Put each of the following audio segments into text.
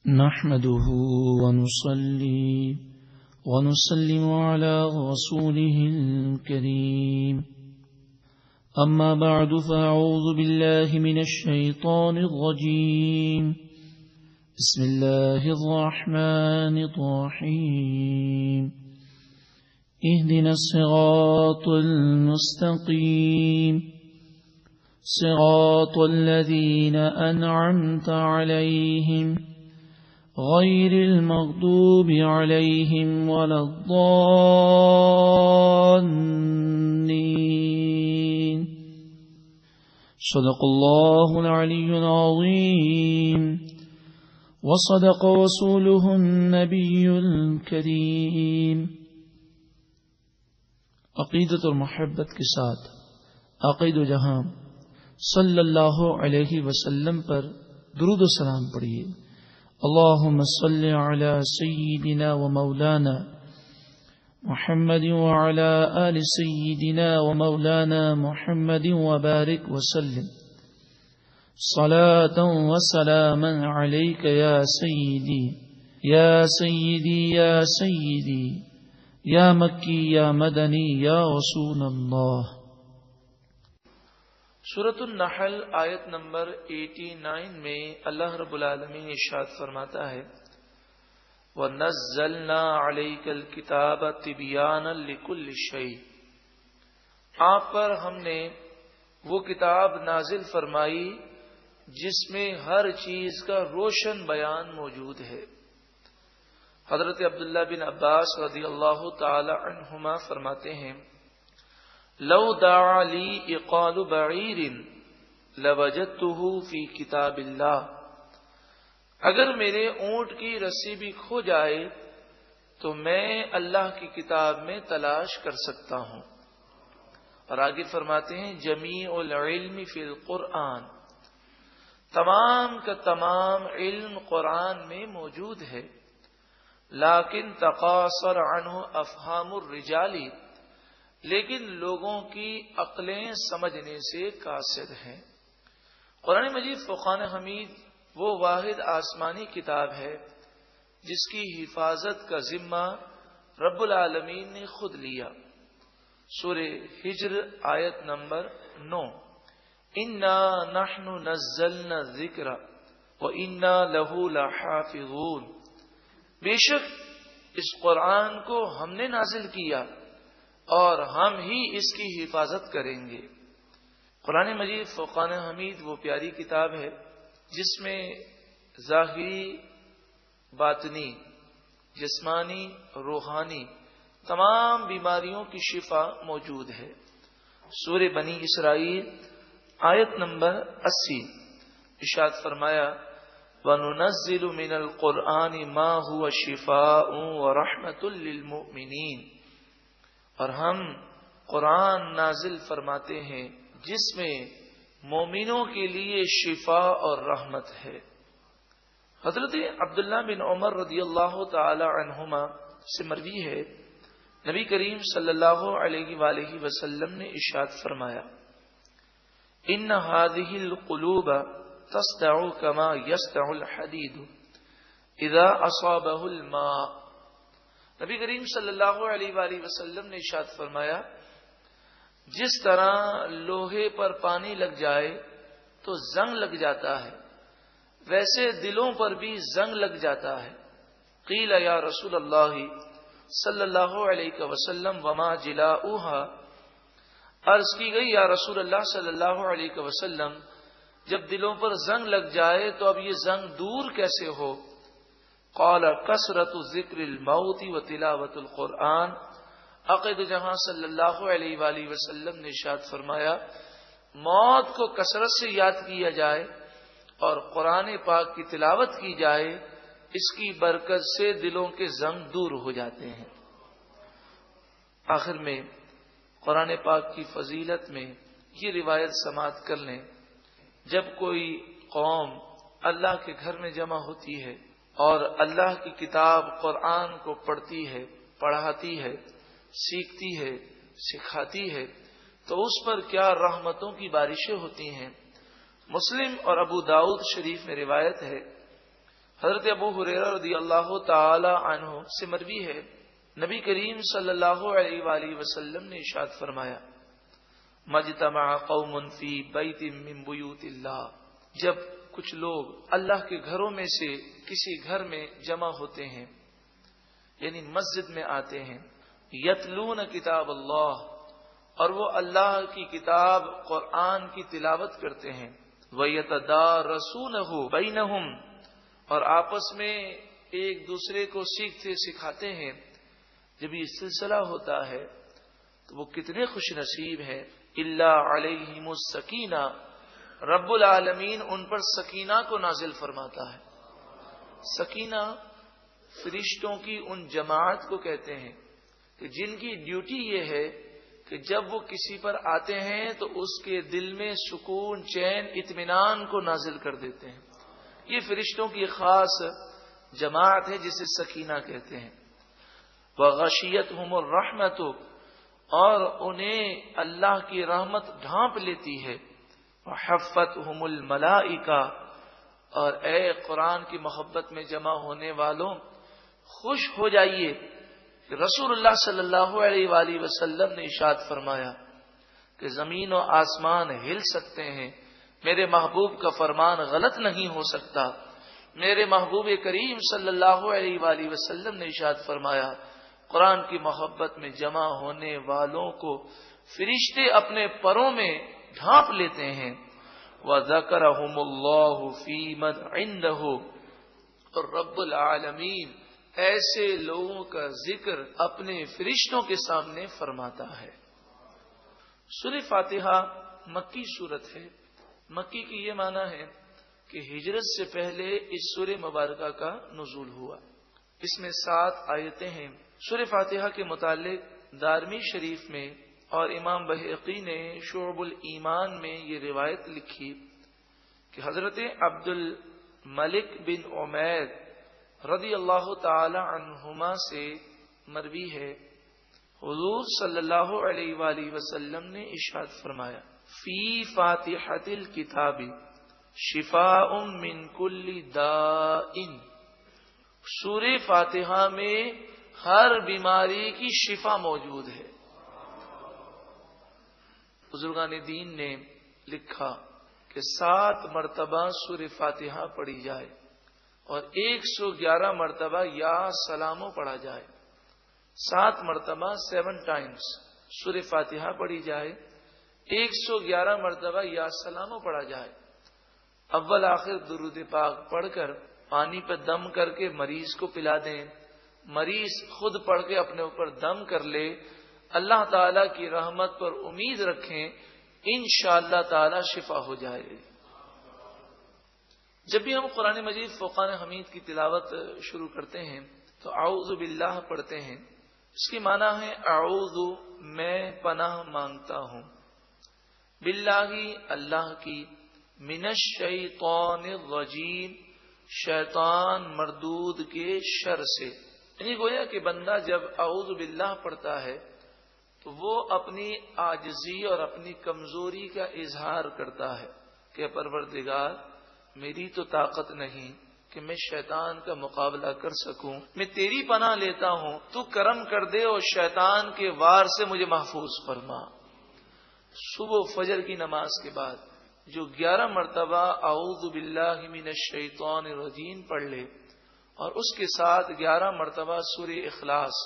نحمده ونصلي ونسلم على رسوله الكريم أما بعد فأعوذ بالله من الشيطان الرجيم بسم الله الرحمن الرحيم اهدنا الصراط المستقيم صراط الذين أنعمت عليهم غير المغضوب عليهم ولا الضالين صدق الله العلي العظيم وصدق رسوله النبي الكريم. عقیدت اور محبت کے ساتھ عقید و جہاں صلی اللہ علیہ وسلم پر درود و سلام پڑھیے. اللهم صل على سيدنا ومولانا محمد وعلى آل سيدنا ومولانا محمد وبارك وسلم صلاة وسلاما عليك يا سيدي يا سيدي يا سيدي يا مكي يا مدني يا رسول الله. سورۃ النحل آیت نمبر 89 میں اللہ رب العالمین ارشاد فرماتا ہے وَنَزَّلْنَا عَلَيْكَ الْكِتَابَ تِبْيَانًا لِكُلِّ شَيْءٍ، آپ پر ہم نے وہ کتاب نازل فرمائی جس میں ہر چیز کا روشن بیان موجود ہے. حضرت عبداللہ بن عباس رضی اللہ تعالی عنہما فرماتے ہیں لو دعا لی اقال بعیر لوجدته فی کتاب اللہ، اگر میرے اونٹ کی رسی بھی کھو جائے تو میں اللہ کی کتاب میں تلاش کر سکتا ہوں. اور آگے فرماتے ہیں جمیع العلم فی القرآن، تمام کا تمام علم قرآن میں موجود ہے. لیکن تقاصر عنہ افہام الرجال، لیکن لوگوں کی عقلیں سمجھنے سے قاصر ہیں. قرآن مجید فرقان حمید وہ واحد آسمانی کتاب ہے جس کی حفاظت کا ذمہ رب العالمین نے خود لیا. سورہ ہجر آیت نمبر 9 انا نحن نزلنا الذکر وانا له لحافظون، بے شک اس قرآن کو ہم نے نازل کیا اور ہم ہی اس کی حفاظت کریں گے. قرآن مجید فرقان حمید وہ پیاری کتاب ہے جس میں ظاہری باطنی جسمانی روحانی تمام بیماریوں کی شفا موجود ہے. سورہ بنی اسرائیل آیت نمبر 80 ارشاد فرمایا وَنُنَزِّلُ مِنَ الْقُرْآنِ مَا هُوَ شِفَاءٌ وَرَحْمَةٌ لِّلْمُؤْمِنِينَ، اور ہم قرآن نازل فرماتے ہیں جس میں مومنوں کے لیے شفا اور رحمت ہے. حضرت عبداللہ بن عمر رضی اللہ تعالی عنہما سے مروی ہے نبی کریم صلی اللہ علیہ وآلہ وسلم نے ارشاد فرمایا ان هذه القلوب تصدع كما يصدع الحديد اذا اصابه الماء. نبی کریم صلی اللہ علیہ وآلہ وسلم نے ارشاد فرمایا جس طرح لوہے پر پانی لگ جائے تو زنگ لگ جاتا ہے ویسے دلوں پر بھی زنگ لگ جاتا ہے. قیل یا رسول اللہ صلی اللہ علیہ وسلم وما جلاؤها، عرض کی گئی یا رسول اللہ صلی اللہ علیہ وسلم جب دلوں پر زنگ لگ جائے تو اب یہ زنگ دور کیسے ہو؟ قال کثرت ذکر الموت و تلاوت القرآن. عقید جہاں صلی اللہ علیہ وآلہ وسلم نے ارشاد فرمایا موت کو کثرت سے یاد کیا جائے اور قرآن پاک کی تلاوت کی جائے، اس کی برکت سے دلوں کے زنگ دور ہو جاتے ہیں. آخر میں قرآن پاک کی فضیلت میں یہ روایت سماعت کر لیں جب کوئی قوم اللہ کے گھر میں جمع ہوتی ہے اور اللہ کی کتاب قرآن کو پڑھتی ہے پڑھاتی ہے سیکھتی ہے سکھاتی ہے تو اس پر کیا رحمتوں کی بارشیں ہوتی ہیں. مسلم اور ابو داؤد شریف میں روایت ہے حضرت ابو ہریرہ رضی اللہ تعالی عنہ سے مروی ہے، نبی کریم صلی اللہ علیہ وآلہ وسلم نے ارشاد فرمایا، مجتمع قوم فی بیت من بیوت اللہ، جب کچھ لوگ اللہ کے گھروں میں سے کسی گھر میں جمع ہوتے ہیں، یعنی مسجد میں آتے ہیں، یتلون کتاب اللہ، اور وہ اللہ کی کتاب قرآن کی تلاوت کرتے ہیں، وَيَتَدَارَسُونَهُ بَيْنَهُمْ، اور آپس میں ایک دوسرے کو سیکھتے سکھاتے ہیں۔ جب یہ سلسلہ ہوتا ہے تو وہ کتنے خوش نصیب ہیں۔ اللہ علیہم السکینہ، رب العالمین ان پر سکینہ کو نازل فرماتا ہے۔ سکینہ فرشتوں کی ان جماعت کو کہتے ہیں کہ جن کی ڈیوٹی یہ ہے کہ جب وہ کسی پر آتے ہیں تو اس کے دل میں سکون، چین، اطمینان کو نازل کر دیتے ہیں۔ یہ فرشتوں کی خاص جماعت ہے جسے سکینہ کہتے ہیں۔ وغشیتہم الرحمۃ، اور انہیں اللہ کی رحمت ڈھانپ لیتی ہے۔ وحفتہم الملائکہ، اور اے قرآن کی محبت میں جمع ہونے والوں، خوش ہو جائیے کہ رسول اللہ صلی اللہ علیہ وآلہ وسلم نے ارشاد فرمایا کہ زمین و آسمان ہل سکتے ہیں، میرے محبوب کا فرمان غلط نہیں ہو سکتا۔ میرے محبوب کریم صلی اللہ علیہ وآلہ وسلم نے ارشاد فرمایا، قرآن کی محبت میں جمع ہونے والوں کو فرشتے اپنے پروں میں ڈھانپ لیتے ہیں۔ وَذَكَرَهُمُ اللَّهُ فِي مَنْ عِنْدَهُ، اور رب العالمین ایسے لوگوں کا ذکر اپنے فرشتوں کے سامنے فرماتا ہے۔ سورہ فاتحہ مکی سورت ہے۔ مکی کی یہ معنی ہے کہ ہجرت سے پہلے اس سورہ مبارکہ کا نزول ہوا۔ اس میں 7 آیتیں ہیں۔ سورہ فاتحہ کے متعلق دارمی شریف میں اور امام بہقی نے شعب الایمان میں یہ روایت لکھی کہ حضرت عبد الملک بن عمیر رضی اللہ تعالی عنہما سے مروی ہے، حضور صلی اللہ علیہ وآلہ وسلم نے ارشاد فرمایا، فی فاتحۃ الکتاب شفاء من کل داء، سورہ فاتحہ میں ہر بیماری کی شفا موجود ہے۔ بزرگان دین نے لکھا کہ 7 مرتبہ سورہ فاتحہ پڑھی جائے اور 111 مرتبہ یا سلامو پڑھا جائے۔ 7 مرتبہ 7 ٹائمز سورہ فاتحہ پڑھی جائے، 111 مرتبہ یا سلامو پڑھا جائے۔ اول آخر درود پاک پڑھ کر پانی پہ دم کر کے مریض کو پلا دیں، مریض خود پڑھ کے اپنے اوپر دم کر لے، اللہ تعالی کی رحمت پر امید رکھیں، انشاءاللہ تعالی شفا ہو جائے گی۔ جب بھی ہم قرآن مجید فرقان حمید کی تلاوت شروع کرتے ہیں تو اعوذ باللہ پڑھتے ہیں۔ اس کی معنی ہے اعوذ، میں پناہ مانگتا ہوں، باللہ اللہ کی، من الشیطان الرجیم، شیطان مردود کے شر سے۔ یعنی گویا کہ بندہ جب اعوذ باللہ پڑھتا ہے تو وہ اپنی عاجزی اور اپنی کمزوری کا اظہار کرتا ہے کہ پروردگار میری تو طاقت نہیں کہ میں شیطان کا مقابلہ کر سکوں، میں تیری پناہ لیتا ہوں، تو کرم کر دے اور شیطان کے وار سے مجھے محفوظ فرما۔ صبح فجر کی نماز کے بعد جو 11 مرتبہ اعوذ باللہ من الشیطان الرجیم پڑھ لے اور اس کے ساتھ 11 مرتبہ سورہ اخلاص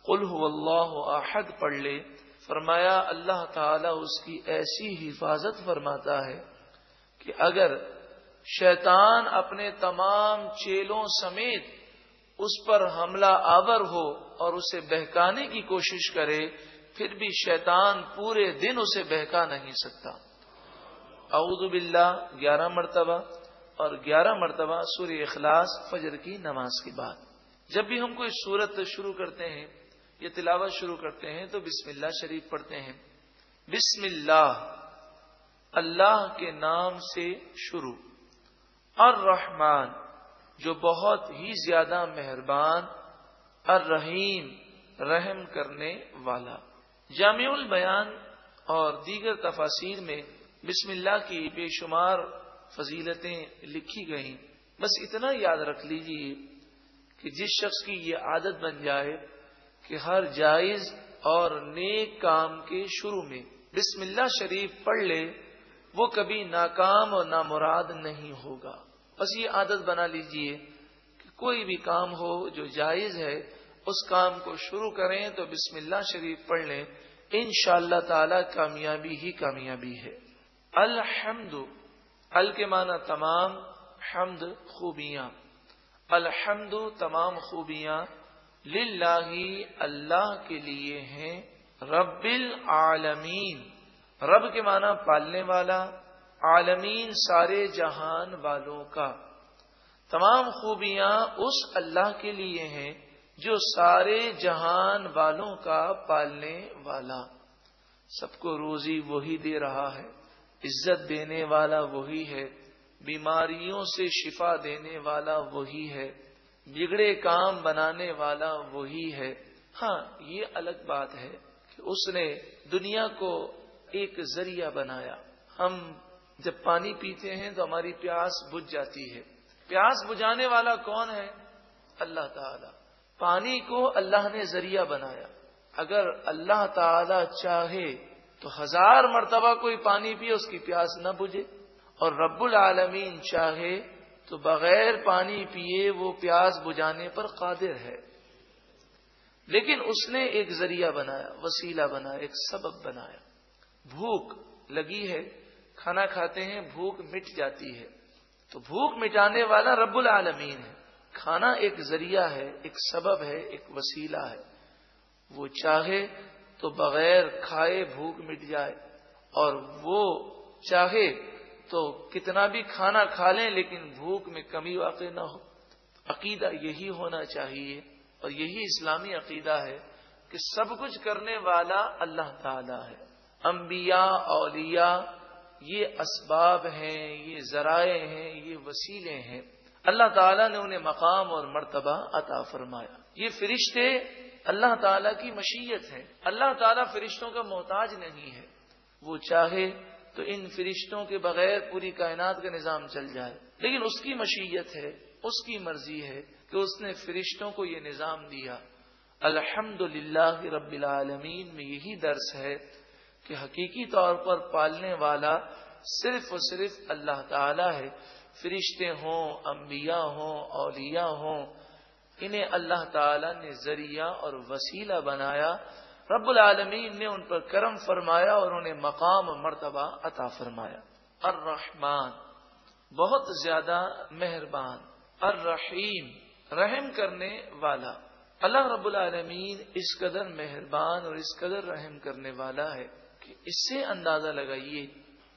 قل هو اللہ احد پڑھ لے، فرمایا اللہ تعالی اس کی ایسی حفاظت فرماتا ہے کہ اگر شیطان اپنے تمام چیلوں سمیت اس پر حملہ آور ہو اور اسے بہکانے کی کوشش کرے، پھر بھی شیطان پورے دن اسے بہکا نہیں سکتا۔ اعوذ باللہ 11 مرتبہ اور 11 مرتبہ سورہ اخلاص فجر کی نماز کے بعد۔ جب بھی ہم کوئی سورت شروع کرتے ہیں یا تلاوت شروع کرتے ہیں تو بسم اللہ شریف پڑھتے ہیں۔ بسم اللہ، اللہ کے نام سے شروع، الرحمن جو بہت ہی زیادہ مہربان، الرحیم رحم کرنے والا۔ جامع البیان اور دیگر تفاسیر میں بسم اللہ کی بے شمار فضیلتیں لکھی گئیں۔ بس اتنا یاد رکھ لیجئے کہ جس شخص کی یہ عادت بن جائے کہ ہر جائز اور نیک کام کے شروع میں بسم اللہ شریف پڑھ لے، وہ کبھی ناکام اور نامراد نہیں ہوگا۔ بس یہ عادت بنا لیجئے کہ کوئی بھی کام ہو جو جائز ہے اس کام کو شروع کریں تو بسم اللہ شریف پڑھ لیں، انشاءاللہ تعالی کامیابی ہی کامیابی ہے۔ الحمد، ال کے معنی تمام، حمد خوبیاں، الحمد تمام خوبیاں، للہ اللہ کے لیے ہیں، رب العالمین، رب کے معنی پالنے والا، عالمین سارے جہان والوں کا، تمام خوبیاں اس اللہ کے لیے ہیں جو سارے جہان والوں کا پالنے والا، سب کو روزی وہی دے رہا ہے، عزت دینے والا وہی ہے، بیماریوں سے شفا دینے والا وہی ہے، بگڑے کام بنانے والا وہی ہے۔ ہاں یہ الگ بات ہے کہ اس نے دنیا کو ایک ذریعہ بنایا۔ ہم جب پانی پیتے ہیں تو ہماری پیاس بجھ جاتی ہے، پیاس بجھانے والا کون ہے؟ اللہ تعالی۔ پانی کو اللہ نے ذریعہ بنایا، اگر اللہ تعالی چاہے تو 1000 مرتبہ کوئی پانی پیے اس کی پیاس نہ بجھے، اور رب العالمین چاہے تو بغیر پانی پیے وہ پیاس بجھانے پر قادر ہے، لیکن اس نے ایک ذریعہ بنایا، وسیلہ بنایا، ایک سبب بنایا۔ بھوک لگی ہے، کھانا کھاتے ہیں، بھوک مٹ جاتی ہے، تو بھوک مٹانے والا رب العالمین ہے۔ کھانا ایک ذریعہ ہے، ایک سبب ہے، ایک وسیلہ ہے، وہ چاہے تو بغیر کھائے بھوک مٹ جائے، اور وہ چاہے تو کتنا بھی کھانا کھا لیں لیکن بھوک میں کمی واقع نہ ہو۔ عقیدہ یہی ہونا چاہیے، اور یہی اسلامی عقیدہ ہے کہ سب کچھ کرنے والا اللہ تعالی ہے۔ انبیاء، اولیاء یہ اسباب ہیں، یہ ذرائع ہیں، یہ وسیلے ہیں، اللہ تعالیٰ نے انہیں مقام اور مرتبہ عطا فرمایا۔ یہ فرشتے اللہ تعالیٰ کی مشیت ہیں، اللہ تعالیٰ فرشتوں کا محتاج نہیں ہے، وہ چاہے تو ان فرشتوں کے بغیر پوری کائنات کا نظام چل جائے، لیکن اس کی مشیت ہے، اس کی مرضی ہے کہ اس نے فرشتوں کو یہ نظام دیا۔ الحمدللہ رب العالمین میں یہی درس ہے کہ حقیقی طور پر پالنے والا صرف و صرف اللہ تعالی ہے۔ فرشتے ہوں، انبیاء ہوں، اولیاء ہوں، انہیں اللہ تعالی نے ذریعہ اور وسیلہ بنایا، رب العالمین نے ان پر کرم فرمایا اور انہیں مقام و مرتبہ عطا فرمایا۔ الرحمن، بہت زیادہ مہربان، الرحیم، رحم کرنے والا۔ اللہ رب العالمین اس قدر مہربان اور اس قدر رحم کرنے والا ہے کہ اس سے اندازہ لگائیے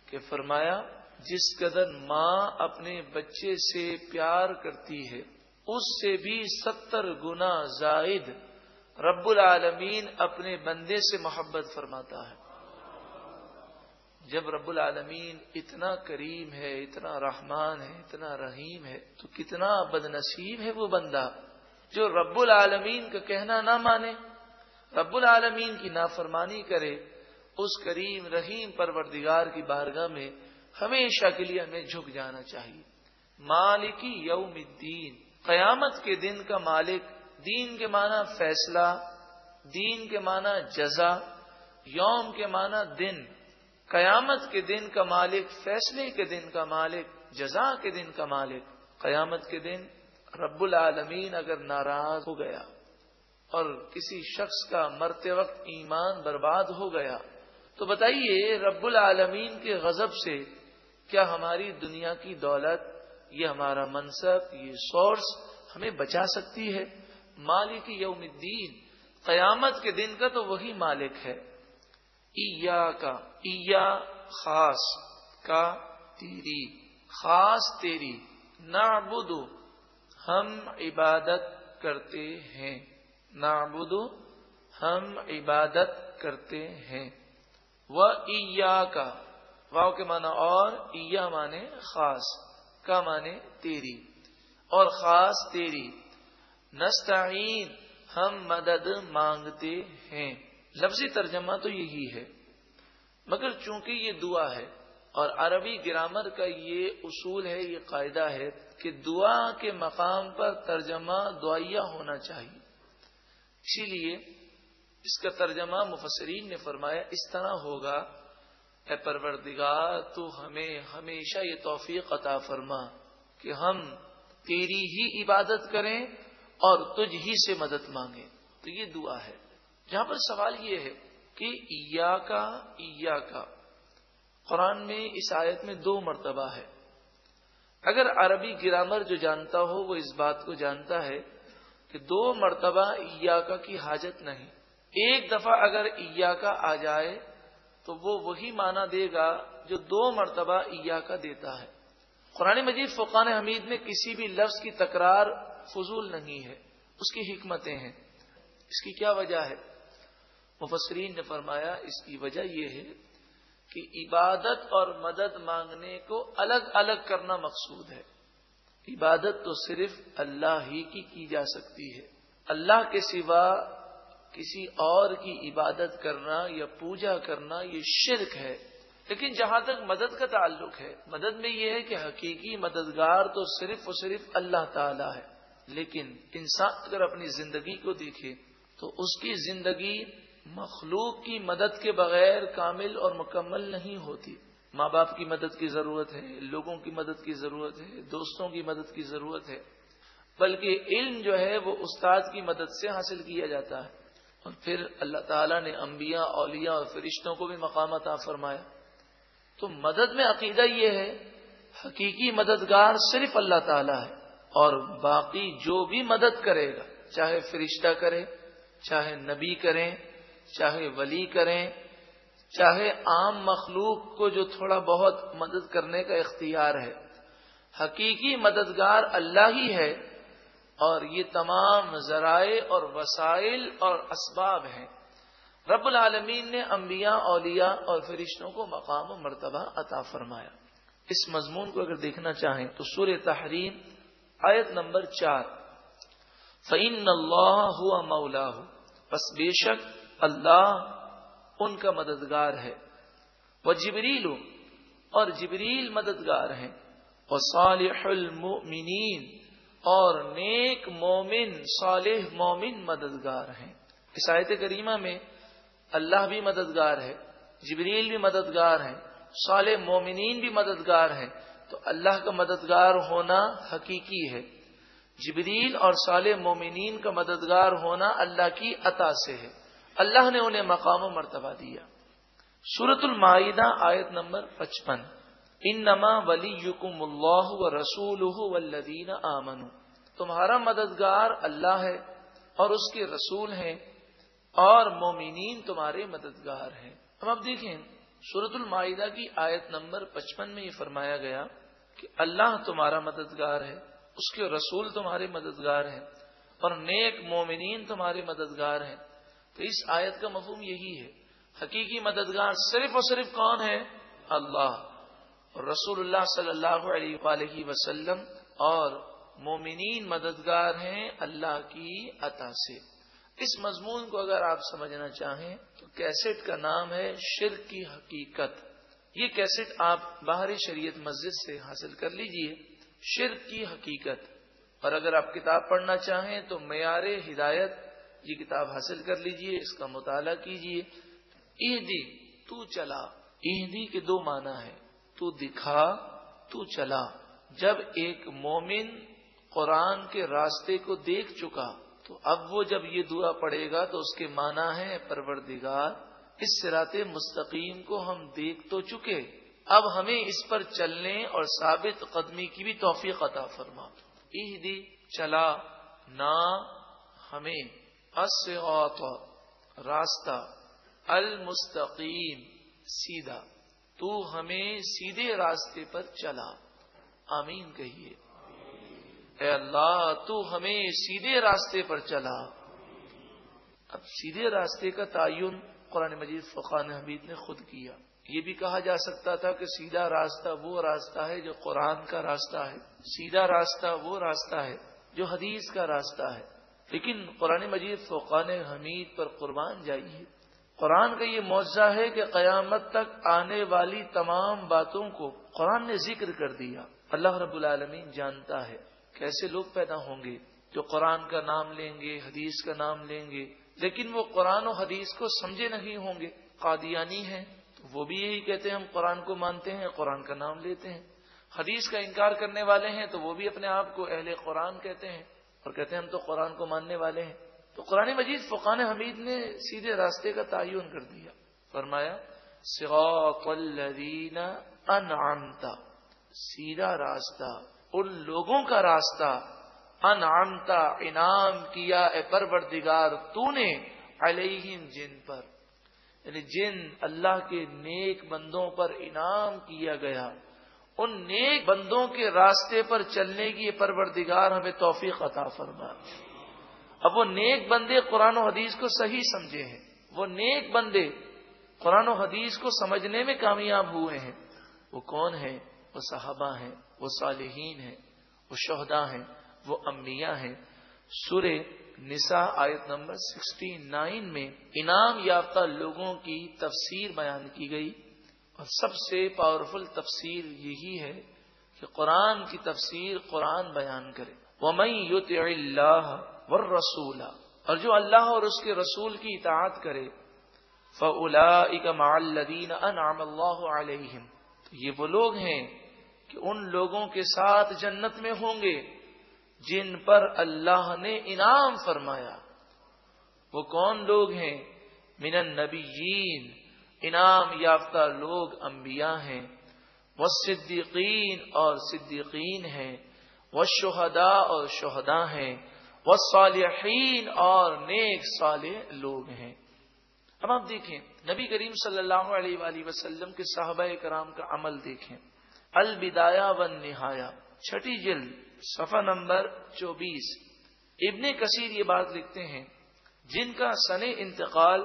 کہ فرمایا جس قدر ماں اپنے بچے سے پیار کرتی ہے اس سے بھی 70 گنا زائد رب العالمین اپنے بندے سے محبت فرماتا ہے۔ جب رب العالمین اتنا کریم ہے، اتنا رحمان ہے، اتنا رحیم ہے، تو کتنا بدنصیب ہے وہ بندہ جو رب العالمین کا کہنا نہ مانے، رب العالمین کی نافرمانی کرے۔ اس کریم رحیم پروردگار کی بارگاہ میں ہمیشہ کے لیے ہمیں جھک جانا چاہیے۔ مالکی یوم الدین، قیامت کے دن کا مالک، دین کے معنی فیصلہ، دین کے معنی جزا، یوم کے معنی دن، قیامت کے دن کا مالک، فیصلے کے دن کا مالک، جزا کے دن کا مالک۔ قیامت کے دن رب العالمین اگر ناراض ہو گیا اور کسی شخص کا مرتے وقت ایمان برباد ہو گیا تو بتائیے رب العالمین کے غضب سے کیا ہماری دنیا کی دولت، یہ ہمارا منصب، یہ سورس ہمیں بچا سکتی ہے؟ مالک یوم الدین، قیامت کے دن کا تو وہی مالک ہے۔ ایا خاص کا تیری، خاص تیری، نعبد ہم عبادت کرتے ہیں، نعبد ہم عبادت کرتے ہیں، وَإِيَّاكَ، واو کے معنی اور، ایا معنی خاص، کا معنی تیری، اور خاص تیری، نستعین ہم مدد مانگتے ہیں۔ لفظی ترجمہ تو یہی ہے، مگر چونکہ یہ دعا ہے اور عربی گرامر کا یہ اصول ہے، یہ قاعدہ ہے کہ دعا کے مقام پر ترجمہ دعائیہ ہونا چاہیے. اسی لیے اس کا ترجمہ مفسرین نے فرمایا اس طرح ہوگا: اے پروردگار تو ہمیں ہمیشہ یہ توفیق عطا فرما کہ ہم تیری ہی عبادت کریں اور تجھ ہی سے مدد مانگیں. تو یہ دعا ہے. جہاں پر سوال یہ ہے کہ ایاکا قرآن میں اس آیت میں 2 مرتبہ ہے. اگر عربی گرامر جو جانتا ہو وہ اس بات کو جانتا ہے کہ 2 مرتبہ ایاکا کی حاجت نہیں. ایک دفعہ اگر ایاکا آ جائے تو وہ وہی معنی دے گا جو 2 مرتبہ ایاکا دیتا ہے. قرآن مجید فرقان حمید میں کسی بھی لفظ کی تکرار فضول نہیں ہے، اس کی حکمتیں ہیں. اس کی کیا وجہ ہے؟ مفسرین نے فرمایا اس کی وجہ یہ ہے کہ عبادت اور مدد مانگنے کو الگ الگ کرنا مقصود ہے. عبادت تو صرف اللہ ہی کی جا سکتی ہے. اللہ کے سوا کسی اور کی عبادت کرنا یا پوجا کرنا یہ شرک ہے. لیکن جہاں تک مدد کا تعلق ہے، مدد میں یہ ہے کہ حقیقی مددگار تو صرف اور صرف اللہ تعالی ہے. لیکن انسان اگر اپنی زندگی کو دیکھے تو اس کی زندگی مخلوق کی مدد کے بغیر کامل اور مکمل نہیں ہوتی. ماں باپ کی مدد کی ضرورت ہے، لوگوں کی مدد کی ضرورت ہے، دوستوں کی مدد کی ضرورت ہے. بلکہ علم جو ہے وہ استاد کی مدد سے حاصل کیا جاتا ہے. اور پھر اللہ تعالیٰ نے انبیاء، اولیاء اور فرشتوں کو بھی مقام عطا فرمایا. تو مدد میں عقیدہ یہ ہے حقیقی مددگار صرف اللہ تعالیٰ ہے، اور باقی جو بھی مدد کرے گا، چاہے فرشتہ کرے، چاہے نبی کریں، چاہے ولی کریں، چاہے عام مخلوق کو جو تھوڑا بہت مدد کرنے کا اختیار ہے، حقیقی مددگار اللہ ہی ہے. اور یہ تمام ذرائع اور وسائل اور اسباب ہیں. رب العالمین نے انبیاء، اولیاء اور فرشتوں کو مقام و مرتبہ عطا فرمایا. اس مضمون کو اگر دیکھنا چاہیں تو سورہ تحریم آیت نمبر 4، فَإِنَّ اللَّهَ هُوَ مَوْلَاهُ، پس بے شک اللہ ان کا مددگار ہے. وَجِبْرِيلُ، اور جبریل مددگار ہیں. وَصَالِحُ الْمُؤْمِنِينَ، اور نیک مومن، صالح مومن مددگار ہیں. اس آیت کریمہ میں اللہ بھی مددگار ہے، جبریل بھی مددگار ہیں، صالح مومنین بھی مددگار ہیں. تو اللہ کا مددگار ہونا حقیقی ہے. جبریل اور صالح مومنین کا مددگار ہونا اللہ کی عطا سے ہے. اللہ نے انہیں مقام و مرتبہ دیا. سورۃ المائدہ آیت نمبر 55، انما ولیکم اللہ ورسولہ والذین آمنوا، تمہارا مددگار اللہ ہے اور اس کے رسول ہیں اور مومنین تمہارے مددگار ہیں. اب دیکھیں سورۃ المائدہ کی آیت نمبر 55 میں یہ فرمایا گیا کہ اللہ تمہارا مددگار ہے، اس کے رسول تمہارے مددگار ہیں اور نیک مومنین تمہارے مددگار ہیں. تو اس آیت کا مفہوم یہی ہے، حقیقی مددگار صرف اور صرف کون ہے؟ اللہ. اور رسول اللہ صلی اللہ علیہ وآلہ وسلم اور مومنین مددگار ہیں اللہ کی عطا سے. اس مضمون کو اگر آپ سمجھنا چاہیں تو کیسٹ کا نام ہے شرک کی حقیقت. یہ کیسٹ آپ باہر شریعت مسجد سے حاصل کر لیجئے، شرک کی حقیقت. اور اگر آپ کتاب پڑھنا چاہیں تو معیار ہدایت یہ کتاب حاصل کر لیجئے، اس کا مطالعہ کیجئے. اہدی، تو چلا. اہدی کے 2 معنی ہیں، تو دکھا، تو چلا. جب ایک مومن قرآن کے راستے کو دیکھ چکا تو اب وہ جب یہ دعا پڑھے گا تو اس کے معنی ہے پروردگار اس صراط مستقیم کو ہم دیکھ تو چکے، اب ہمیں اس پر چلنے اور ثابت قدمی کی بھی توفیق عطا فرما. اہدی، چلا، نا ہمیں، الصراط راستہ، المستقیم سیدھا، تو ہمیں سیدھے راستے پر چلا. آمین کہیے. اے اللہ تو ہمیں سیدھے راستے پر چلا. اب سیدھے راستے کا تعین قرآن مجید فرقان حمید نے خود کیا. یہ بھی کہا جا سکتا تھا کہ سیدھا راستہ وہ راستہ ہے جو قرآن کا راستہ ہے، سیدھا راستہ وہ راستہ ہے جو حدیث کا راستہ ہے. لیکن قرآن مجید فرقان حمید پر قربان جائیے، قرآن کا یہ معجزہ ہے کہ قیامت تک آنے والی تمام باتوں کو قرآن نے ذکر کر دیا. اللہ رب العالمین جانتا ہے کیسے لوگ پیدا ہوں گے جو قرآن کا نام لیں گے، حدیث کا نام لیں گے، لیکن وہ قرآن و حدیث کو سمجھے نہیں ہوں گے۔ قادیانی ہیں تو وہ بھی یہی کہتے ہیں ہم قرآن کو مانتے ہیں، قرآن کا نام لیتے ہیں۔ حدیث کا انکار کرنے والے ہیں تو وہ بھی اپنے آپ کو اہل قرآن کہتے ہیں اور کہتے ہیں ہم تو قرآن کو ماننے والے ہیں۔ تو قرآن مجید فقہان حمید نے سیدھے راستے کا تعین کر دیا، فرمایا صراط الذین انعمت، سیدھا راستہ ان لوگوں کا راستہ، انعمت انعام کیا اے پروردگار تو نے، علیہم جن پر، یعنی جن اللہ کے نیک بندوں پر انعام کیا گیا، ان نیک بندوں کے راستے پر چلنے کی پروردگار ہمیں توفیق عطا فرما۔ اب وہ نیک بندے قرآن و حدیث کو صحیح سمجھے ہیں، وہ نیک بندے قرآن و حدیث کو سمجھنے میں کامیاب ہوئے ہیں، وہ کون ہیں؟ وہ صحابہ ہیں، وہ صالحین ہیں، وہ شہداء ہیں، وہ انبیاء ہیں۔ سورہ نساء آیت نمبر 69 میں انعام یافتہ لوگوں کی تفسیر بیان کی گئی، اور سب سے پاورفل تفسیر یہی ہے کہ قرآن کی تفسیر قرآن بیان کرے۔ وَمَن يُطِعِ اللَّهَ وَالرَّسُولَ، اور جو اللہ اور اس کے رسول کی اطاعت کرے، فَأُولَٰئِكَ مَعَ الَّذِينَ أَنْعَمَ اللَّهُ عَلَيْهِمْ، تو یہ وہ لوگ ہیں کہ ان لوگوں کے ساتھ جنت میں ہوں گے جن پر اللہ نے انعام فرمایا۔ وہ کون لوگ ہیں؟ من النبیین، انعام یافتہ لوگ انبیاء ہیں، والصدیقین اور صدیقین ہیں، والشہداء اور شہداء ہیں، والصالحین اور نیک صالح لوگ ہیں۔ اب آپ دیکھیں نبی کریم صلی اللہ علیہ وآلہ وسلم کے صحابہ کرام کا عمل دیکھیں۔ البدایہ والنہایہ، چھٹی جلد، صفحہ نمبر 24، ابن کثیر یہ بات لکھتے ہیں، جن کا سن انتقال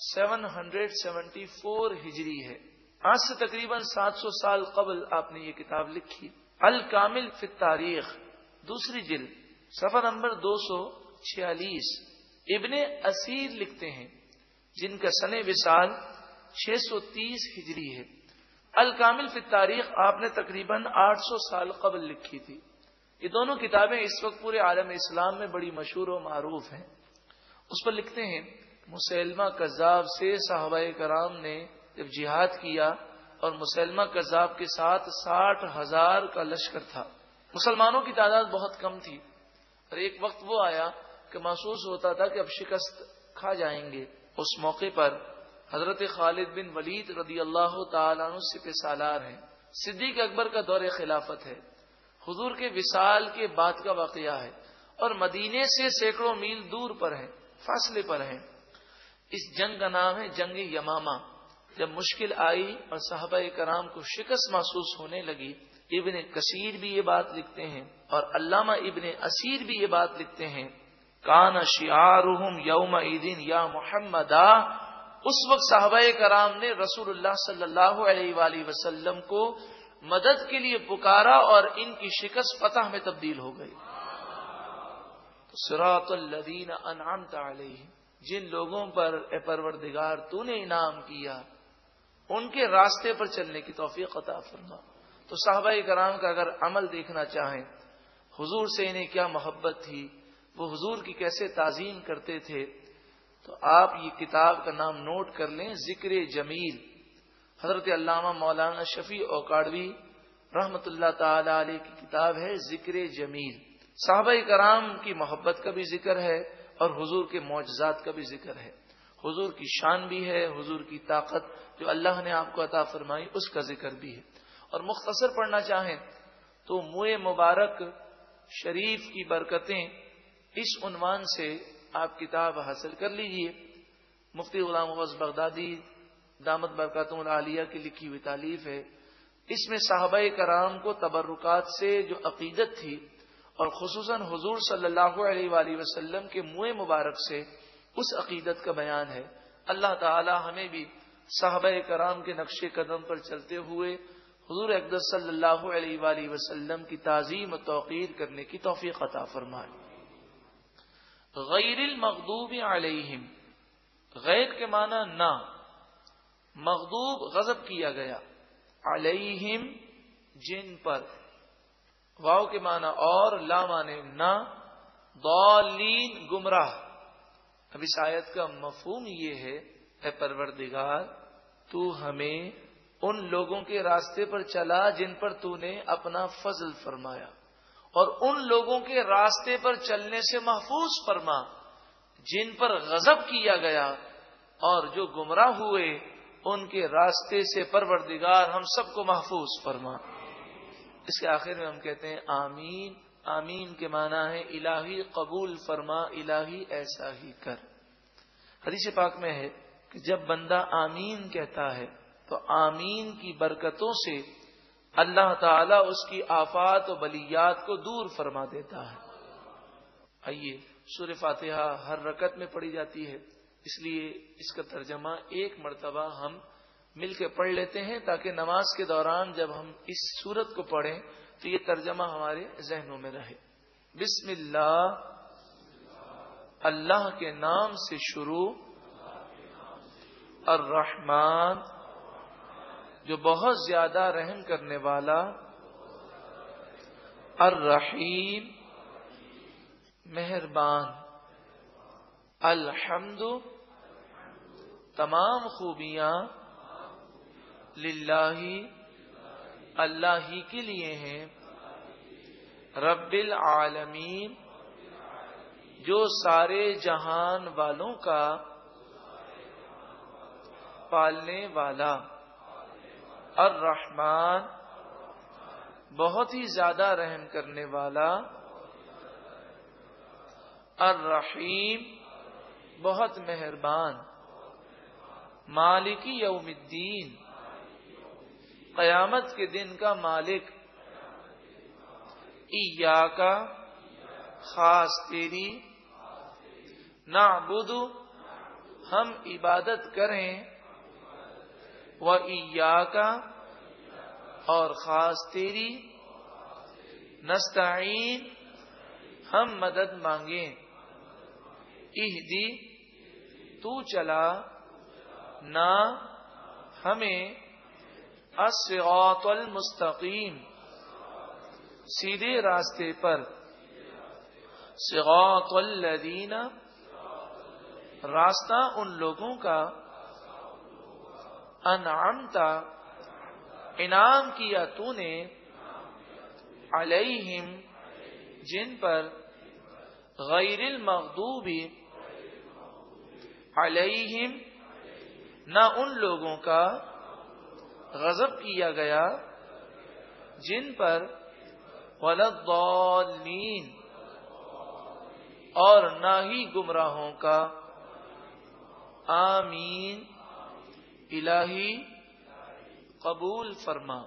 774 ہجری ہے، آج سے تقریباً 700 سال قبل آپ نے یہ کتاب لکھی۔ الکامل فی التاریخ، دوسری جلد، صفحہ نمبر 246، ابن اسیر لکھتے ہیں، جن کا سن وصال 630 ہجری ہے۔ الکامل فی التاریخ آپ نے تقریباً 800 سال قبل لکھی تھی۔ یہ دونوں کتابیں اس وقت پورے عالم اسلام میں بڑی مشہور و معروف ہیں۔ اس پر لکھتے ہیں مسیلمہ کذاب سے صحابہ کرام نے جب جہاد کیا، اور مسیلمہ کذاب کے ساتھ 60,000 کا لشکر تھا، مسلمانوں کی تعداد بہت کم تھی، اور ایک وقت وہ آیا کہ محسوس ہوتا تھا کہ اب شکست کھا جائیں گے۔ اس موقع پر حضرت خالد بن ولید رضی اللہ تعالیٰ عنہ سپہ سالار ہیں، صدیق اکبر کا دور خلافت ہے، حضور کے وصال کے بعد کا واقعہ ہے، اور مدینے سے سینکڑوں میل دور پر ہیں، فاصلے پر ہیں۔ اس جنگ کا نام ہے جنگ یمامہ۔ جب مشکل آئی اور صحابہ کرام کو شکست محسوس ہونے لگی، ابن کثیر بھی یہ بات لکھتے ہیں اور علامہ ابن اسیر بھی یہ بات لکھتے ہیں، کان شعارہم یومئذ یا محمدا، اس وقت صحابہ کرام نے رسول اللہ صلی اللہ علیہ وآلہ وسلم کو مدد کے لیے پکارا، اور ان کی شکست فتح میں تبدیل ہو گئی۔ صراط الذین انعمت علیہم، جن لوگوں پر اے پروردگار تو نے انعام کیا، ان کے راستے پر چلنے کی توفیق عطا فرما۔ تو صحابہ کرام کا اگر عمل دیکھنا چاہیں، حضور سے انہیں کیا محبت تھی، وہ حضور کی کیسے تعظیم کرتے تھے، تو آپ یہ کتاب کا نام نوٹ کر لیں، ذکر جمیل، حضرت علامہ مولانا شفیع اوکاڑوی رحمت اللہ تعالی علیہ کی کتاب ہے ذکر جمیل۔ صحابہ کرام کی محبت کا بھی ذکر ہے اور حضور کے معجزات کا بھی ذکر ہے، حضور کی شان بھی ہے، حضور کی طاقت جو اللہ نے آپ کو عطا فرمائی اس کا ذکر بھی ہے۔ اور مختصر پڑھنا چاہیں تو منہ مبارک شریف کی برکتیں، اس عنوان سے آپ کتاب حاصل کر لیجئے۔ مفتی غلام غوث بغدادی دامت برکاتہم العالیہ کی لکھی ہوئی تالیف ہے۔ اس میں صحابہ کرام کو تبرکات سے جو عقیدت تھی، اور خصوصاً حضور صلی اللہ علیہ وآلہ وسلم کے منہ مبارک سے اس عقیدت کا بیان ہے۔ اللہ تعالی ہمیں بھی صحابہ کرام کے نقش قدم پر چلتے ہوئے حضور اقدس صلی اللہ علیہ وآلہ وسلم کی تعظیم و توقیر کرنے کی توفیق عطا فرمائے۔ غیر المغضوب علیہم، غیر کے معنی نہ، مغضوب غضب کیا گیا، علیہم جن پر، واو کے معنی اور، لا معنی نہ، ضالین گمراہ۔ اب اس آیت کا مفہوم یہ ہے، اے پروردگار تو ہمیں ان لوگوں کے راستے پر چلا جن پر تو نے اپنا فضل فرمایا، اور ان لوگوں کے راستے پر چلنے سے محفوظ فرما جن پر غضب کیا گیا، اور جو گمراہ ہوئے ان کے راستے سے پروردگار ہم سب کو محفوظ فرما۔ اس کے آخر میں ہم کہتے ہیں آمین۔ آمین کے معنی ہے الہی قبول فرما، الہی ایسا ہی کر۔ حدیث پاک میں ہے کہ جب بندہ آمین کہتا ہے تو آمین کی برکتوں سے اللہ تعالیٰ اس کی آفات و بلیات کو دور فرما دیتا ہے۔ آئیے سورہ فاتحہ ہر رکعت میں پڑھی جاتی ہے، اس لیے اس کا ترجمہ ایک مرتبہ ہم مل کے پڑھ لیتے ہیں تاکہ نماز کے دوران جب ہم اس سورت کو پڑھیں تو یہ ترجمہ ہمارے ذہنوں میں رہے۔ بسم اللہ، اللہ کے نام سے شروع، الرحمن جو بہت زیادہ رحم کرنے والا، الرحیم مہربان، الحمد تمام خوبیاں، للہ اللہ ہی کے لیے ہیں، رب العالمین جو سارے جہان والوں کا پالنے والا، الرحمن بہت ہی زیادہ رحم کرنے والا، الرحیم بہت مہربان، مالک یوم الدین قیامت کے دن کا مالک، ایاک خاص تیری، نعبد ہم عبادت کریں، و ایاک اور خاص تیری، نستعین ہم مدد مانگیں، اہدی تو چلا، نا ہمیں، الصراط المستقیم سیدھے راستے پر، صراط الذین راستہ ان لوگوں کا، انعمت انعام کیا تو نے، علیہم جن پر، غیر المغضوب علیہم نہ ان لوگوں کا غضب کیا گیا جن پر، ولا الضالین اور نہ ہی گمراہوں کا، آمین الہی قبول فرما۔